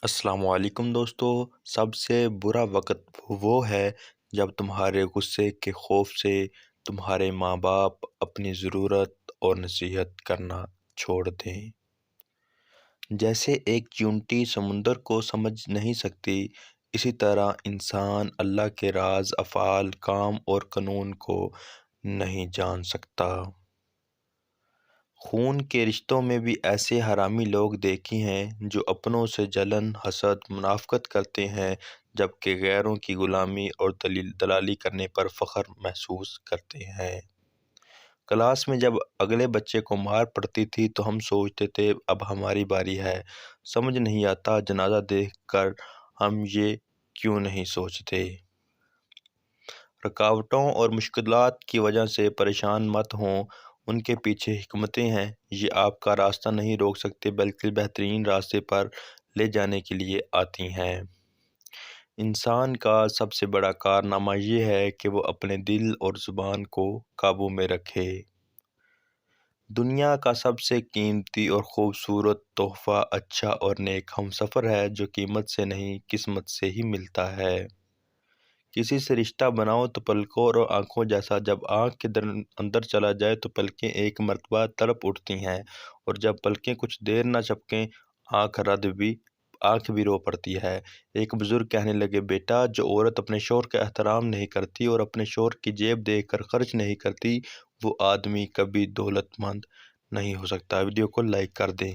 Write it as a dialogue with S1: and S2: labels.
S1: السلام علیکم دوستو، سب سے برا وقت وہ ہے جب تمہارے غصے کے خوف سے تمہارے ماں باپ اپنی ضرورت اور نصیحت کرنا چھوڑ دیں۔ جیسے ایک چیونٹی سمندر کو سمجھ نہیں سکتی، اسی طرح انسان اللہ کے راز، افعال، کام اور قانون کو نہیں جان سکتا۔ خون کے رشتوں میں بھی ایسے حرامی لوگ دیکھے ہیں جو اپنوں سے جلن، حسد، منافقت کرتے ہیں، جبکہ غیروں کی غلامی اور دلالی کرنے پر فخر محسوس کرتے ہیں۔ کلاس میں جب اگلے بچے کو مار پڑتی تھی تو ہم سوچتے تھے اب ہماری باری ہے۔ سمجھ نہیں آتا جنازہ دیکھ کر ہم یہ کیوں نہیں سوچتے۔ رکاوٹوں اور مشکلات کی وجہ سے پریشان مت ہوں، ان کے پیچھے حکمتیں ہیں۔ یہ آپ کا راستہ نہیں روک سکتے بلکہ بہترین راستے پر لے جانے کے لیے آتی ہیں۔ انسان کا سب سے بڑا کارنامہ یہ ہے کہ وہ اپنے دل اور زبان کو قابو میں رکھے۔ دنیا کا سب سے قیمتی اور خوبصورت تحفہ اچھا اور نیک ہمسفر ہے جو قیمت سے نہیں قسمت سے ہی ملتا ہے۔ کسی سے رشتہ بناؤ تو پلکوں اور آنکھوں جیسا، جب آنکھ کے اندر چلا جائے تو پلکیں ایک مرتبہ تڑپ اٹھتی ہیں، اور جب پلکیں کچھ دیر نہ جھپکیں آنکھ بھی رو پڑتی ہے۔ ایک بزرگ کہنے لگے، بیٹا، جو عورت اپنے شوہر کا احترام نہیں کرتی اور اپنے شوہر کی جیب دیکھ کر خرچ نہیں کرتی، وہ آدمی کبھی دولت مند نہیں ہو سکتا۔ ویڈیو کو لائک کر دیں۔